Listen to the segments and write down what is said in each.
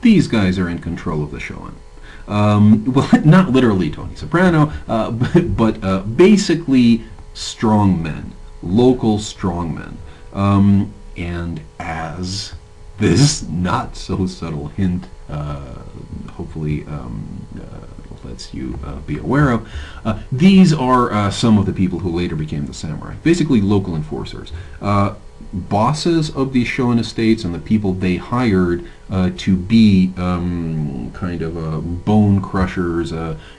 these guys are in control of the Showan. Well, not literally Tony Soprano, but basically strongmen, local strongmen. And as this not so subtle hint hopefully lets you be aware of, these are some of the people who later became the samurai, basically local enforcers. Bosses of these Showan estates and the people they hired to be kind of bone crushers,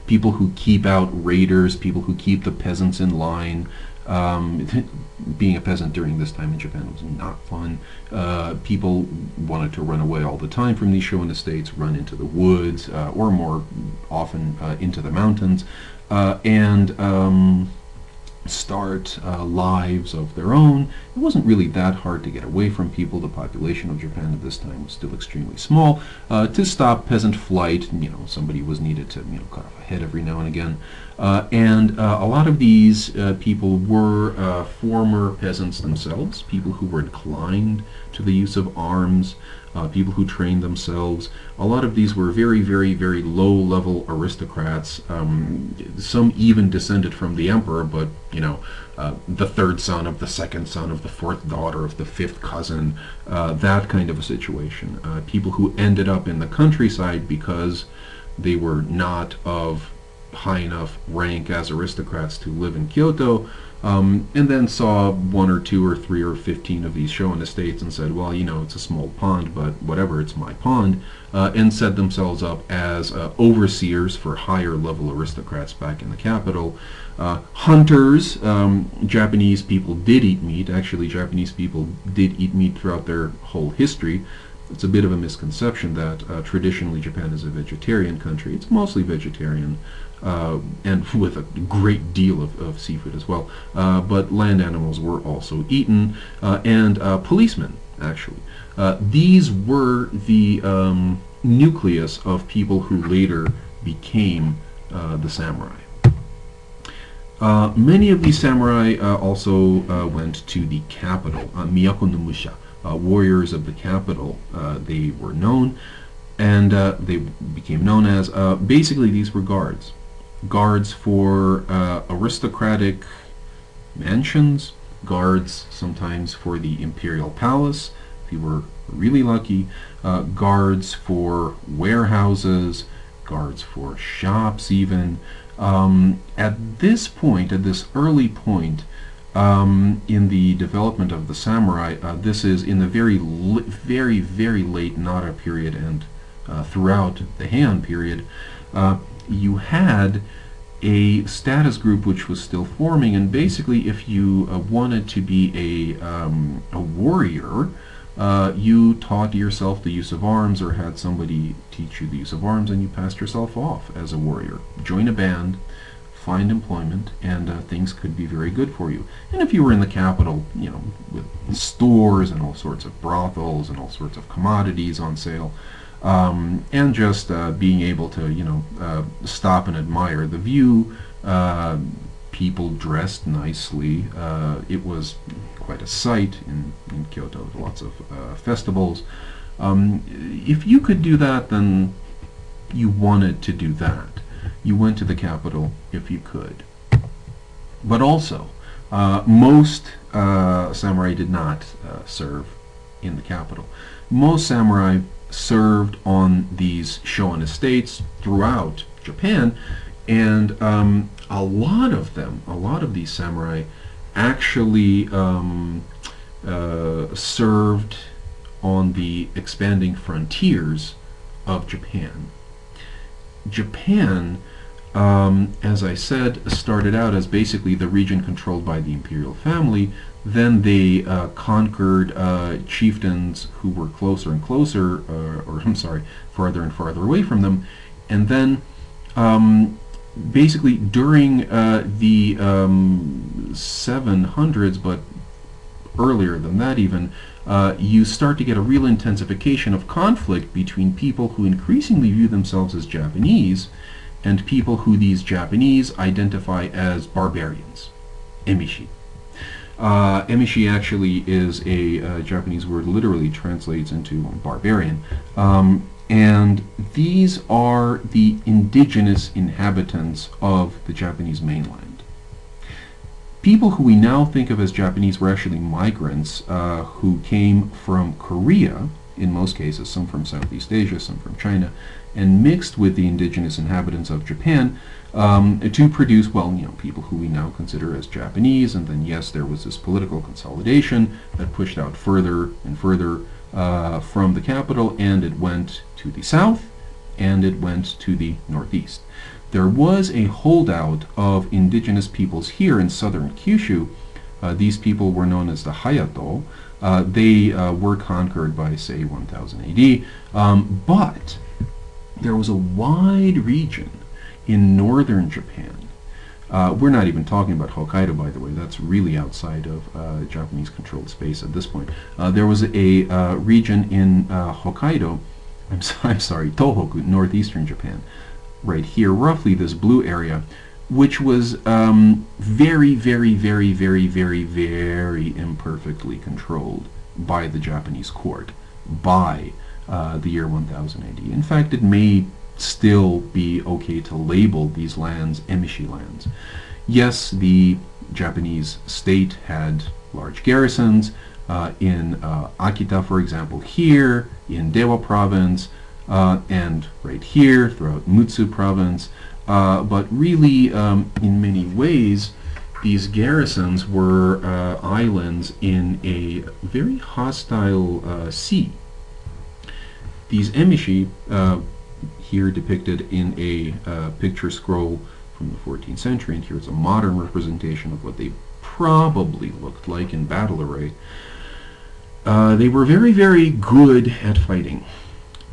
people who keep out raiders, people who keep the peasants in line. Being a peasant during this time in Japan was not fun. People wanted to run away all the time from these Showan estates, run into the woods, or more often into the mountains, and start lives of their own. It wasn't really that hard to get away from people. The population of Japan at this time was still extremely small. To stop peasant flight, somebody was needed to cut off a head every now and again. And a lot of these people were former peasants themselves, people who were inclined to the use of arms, people who trained themselves. A lot of these were very, very, very low-level aristocrats. Some even descended from the emperor, but the third son of the second son of the fourth daughter of the fifth cousin, that kind of a situation. People who ended up in the countryside because they were not of high enough rank as aristocrats to live in Kyoto, and then saw 1 or 2 or 3 or 15 of these Showan estates and said, well, it's a small pond, but whatever, it's my pond, and set themselves up as overseers for higher level aristocrats back in the capital. Hunters. Japanese people did eat meat. Actually, Japanese people did eat meat throughout their whole history. It's a bit of a misconception that traditionally Japan is a vegetarian country. It's mostly vegetarian, and with a great deal of seafood as well. But land animals were also eaten, and policemen, actually. These were the nucleus of people who later became the samurai. Many of these samurai also went to the capital, Miyako no Musha. Warriors of the capital, they were known, and they became known as, basically these were guards. Guards for aristocratic mansions, guards sometimes for the imperial palace, if you were really lucky, guards for warehouses, guards for shops even. At this point, at this early point, in the development of the samurai, this is in the very, very late Nara period and throughout the Heian period, you had a status group which was still forming, and basically if you wanted to be a warrior, you taught yourself the use of arms or had somebody teach you the use of arms, and you passed yourself off as a warrior. Join a band, find employment, and things could be very good for you. And if you were in the capital, with stores and all sorts of brothels and all sorts of commodities on sale, and just being able to, stop and admire the view, people dressed nicely. It was quite a sight in Kyoto, with lots of festivals. If you could do that, then you wanted to do that. You went to the capital if you could. But also, most samurai did not serve in the capital. Most samurai served on these Showan estates throughout Japan, and a lot of these samurai actually served on the expanding frontiers of Japan. Japan, as I said, started out as basically the region controlled by the imperial family. Then they conquered chieftains who were closer and closer, farther and farther away from them. And then basically during the 700s, but earlier than that even, you start to get a real intensification of conflict between people who increasingly view themselves as Japanese and people who these Japanese identify as barbarians, emishi. Emishi actually is a Japanese word, literally translates into barbarian. And these are the indigenous inhabitants of the Japanese mainland. People who we now think of as Japanese were actually migrants who came from Korea, in most cases, some from Southeast Asia, some from China, and mixed with the indigenous inhabitants of Japan to produce, well, people who we now consider as Japanese. And then, yes, there was this political consolidation that pushed out further and further from the capital, and it went to the south, and it went to the northeast. There was a holdout of indigenous peoples here in southern Kyushu. These people were known as the Hayato. They were conquered by, say, 1000 AD, but there was a wide region in northern Japan. We're not even talking about Hokkaido, by the way. That's really outside of Japanese-controlled space at this point. There was a region in Hokkaido, I'm sorry, Tohoku, northeastern Japan, right here, roughly this blue area, which was very, very, very, very, very, very imperfectly controlled by the Japanese court by the year 1000 AD. In fact, it may still be okay to label these lands emishi lands. Yes, the Japanese state had large garrisons in Akita, for example, here, in Dewa province, and right here throughout Mutsu province. But really, in many ways, these garrisons were islands in a very hostile sea. These emishi, here depicted in a picture scroll from the 14th century, and here's a modern representation of what they probably looked like in battle array. They were very, very good at fighting.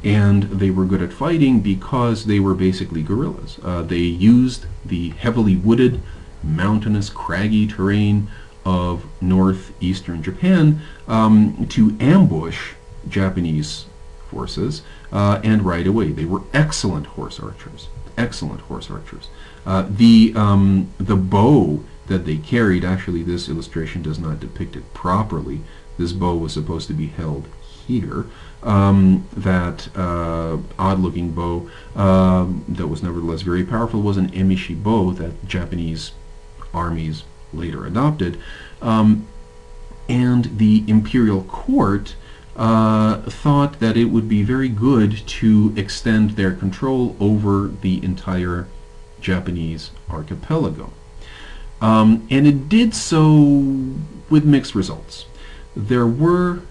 And they were good at fighting because they were basically guerrillas. They used the heavily wooded, mountainous, craggy terrain of northeastern Japan to ambush Japanese forces and right away. They were excellent horse archers. Excellent horse archers. The bow that they carried, actually this illustration does not depict it properly. This bow was supposed to be held here. That odd-looking bow that was nevertheless very powerful was an emishi bow that Japanese armies later adopted. And the imperial court thought that it would be very good to extend their control over the entire Japanese archipelago. And it did so with mixed results. There were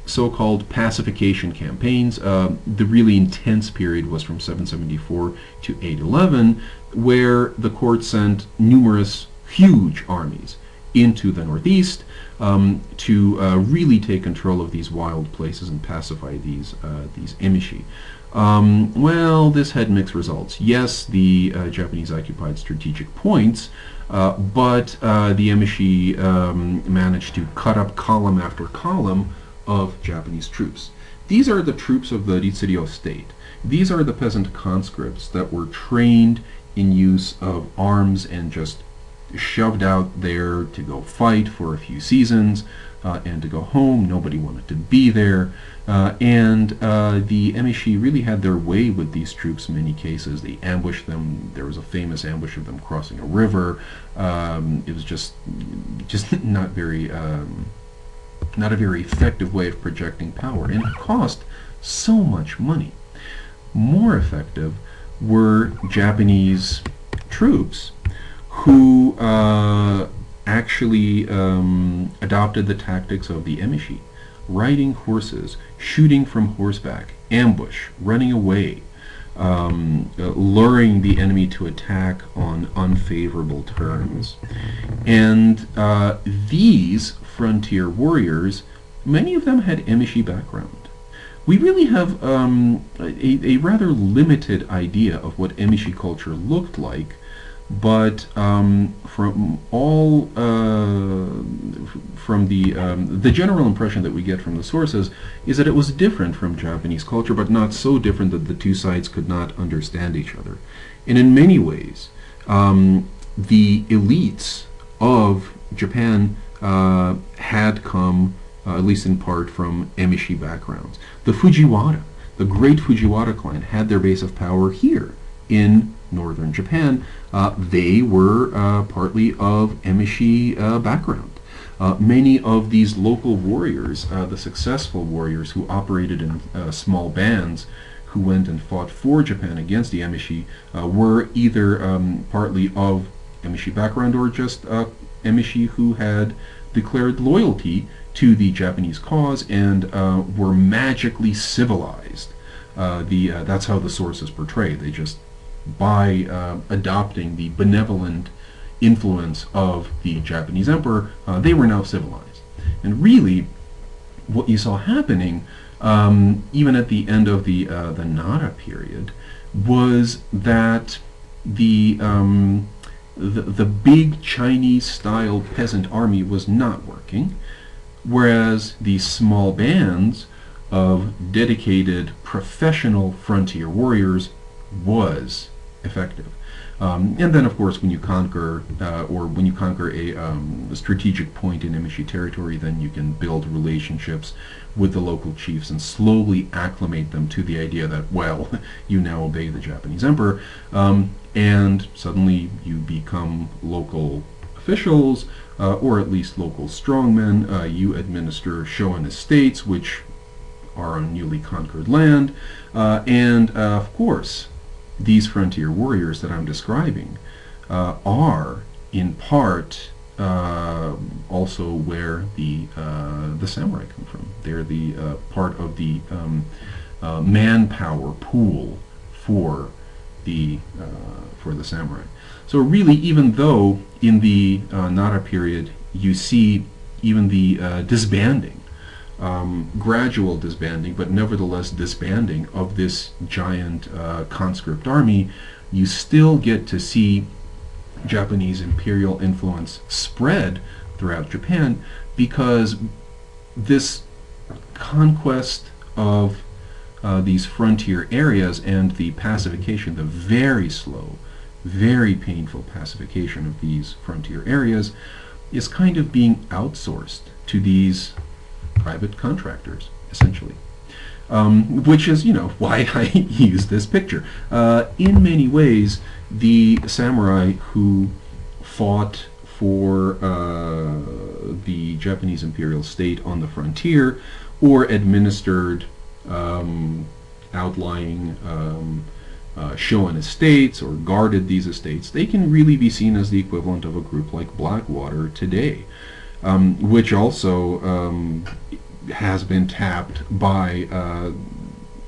so-called pacification campaigns. The really intense period was from 774 to 811, where the court sent numerous huge armies into the northeast to really take control of these wild places and pacify these emishi. Well, this had mixed results. Yes, the Japanese occupied strategic points, but the emishi managed to cut up column after column of Japanese troops. These are the troops of the Ritsuryo state. These are the peasant conscripts that were trained in use of arms and just shoved out there to go fight for a few seasons and to go home. Nobody wanted to be there. And the emishi really had their way with these troops in many cases. They ambushed them. There was a famous ambush of them crossing a river. It was just not a very effective way of projecting power, and it cost so much money. More effective were Japanese troops who actually adopted the tactics of the emishi, riding horses, shooting from horseback, ambush, running away, luring the enemy to attack on unfavorable terms. And these frontier warriors, many of them had emishi background. We really have a rather limited idea of what emishi culture looked like, but from the general impression that we get from the sources is that it was different from Japanese culture, but not so different that the two sides could not understand each other. And in many ways, the elites of Japan had come, at least in part, from emishi backgrounds. The the great Fujiwara clan had their base of power here in northern Japan. They were partly of emishi background. Many of these local warriors, the successful warriors who operated in small bands, who went and fought for Japan against the emishi, were either partly of emishi background or just emishi who had declared loyalty to the Japanese cause and were magically civilized. That's how the sources portray. They just, by adopting the benevolent influence of the Japanese emperor, they were now civilized. And really, what you saw happening, even at the end of the Nara period, was that the big Chinese-style peasant army was not working, whereas the small bands of dedicated professional frontier warriors was effective. And then, of course, when you conquer a strategic point in emishi territory, then you can build relationships with the local chiefs and slowly acclimate them to the idea that, well, you now obey the Japanese emperor, and suddenly you become local officials, or at least local strongmen. You administer shogun estates, which are on newly conquered land, and of course, these frontier warriors that I'm describing are in part also where the samurai come from. They're the part of the manpower pool for the samurai. So really, even though in the Nara period you see even the disbanding, gradual disbanding, but nevertheless disbanding of this giant conscript army, you still get to see Japanese imperial influence spread throughout Japan, because this conquest of these frontier areas and the pacification, the very slow, very painful pacification of these frontier areas, is kind of being outsourced to these private contractors, essentially. Which is, why I use this picture. In many ways, the samurai who fought for the Japanese imperial state on the frontier, or administered outlying shogun estates, or guarded these estates, they can really be seen as the equivalent of a group like Blackwater today. Which also has been tapped by,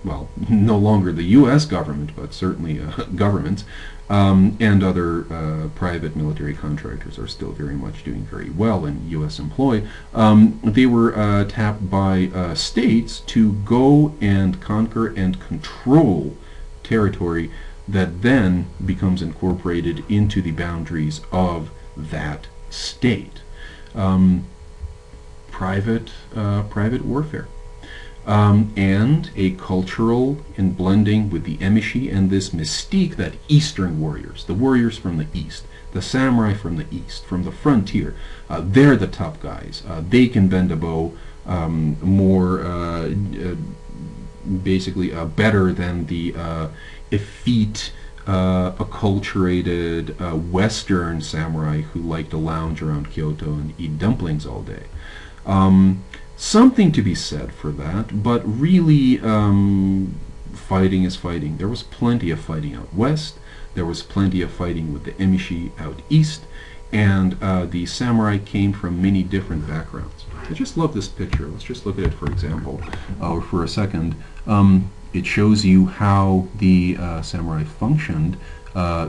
well, no longer the U.S. government, but certainly governments, and other private military contractors are still very much doing very well in U.S. employ. They were tapped by states to go and conquer and control territory that then becomes incorporated into the boundaries of that state. Private warfare, and a cultural and blending with the emishi and this mystique that Eastern warriors, the warriors from the East, the samurai from the East, from the frontier, they're the tough guys. They can bend a bow more, basically better than the effete, acculturated Western samurai who like to lounge around Kyoto and eat dumplings all day. Something to be said for that, but really fighting is fighting. There was plenty of fighting out west, there was plenty of fighting with the emishi out east, and the samurai came from many different backgrounds. I just love this picture. Let's just look at it for example, or for a second. It shows you how the samurai functioned.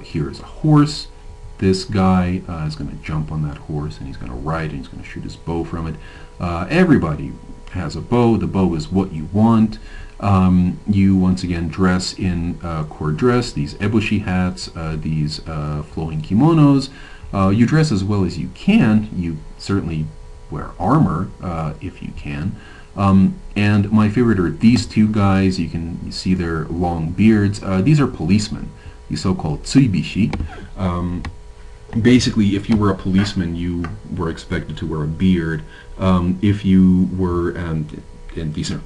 Here's a horse. This guy is going to jump on that horse, and he's going to ride, and he's going to shoot his bow from it. Everybody has a bow. The bow is what you want. You once again dress in court dress, these eboshi hats, these flowing kimonos. You dress as well as you can. You certainly wear armor if you can. And my favorite are these two guys. You can see their long beards. These are policemen, the so-called tsuibishi. Basically, if you were a policeman, you were expected to wear a beard. If you were and these are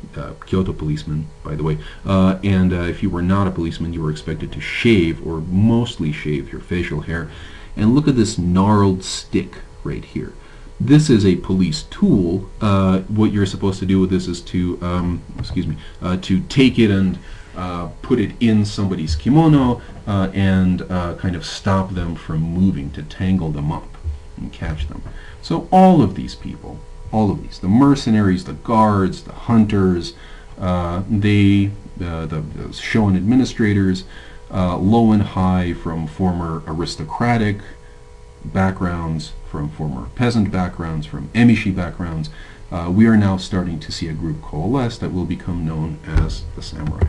Kyoto policemen, by the way, and if you were not a policeman, you were expected to shave, or mostly shave, your facial hair. And look at this gnarled stick right here. This is a police tool. What you're supposed to do with this is to, to take it and put it in somebody's kimono and kind of stop them from moving, to tangle them up and catch them. So all of these people, all of these, the mercenaries, the guards, the hunters, the Shogun administrators, low and high, from former aristocratic backgrounds, from former peasant backgrounds, from emishi backgrounds, we are now starting to see a group coalesce that will become known as the samurai.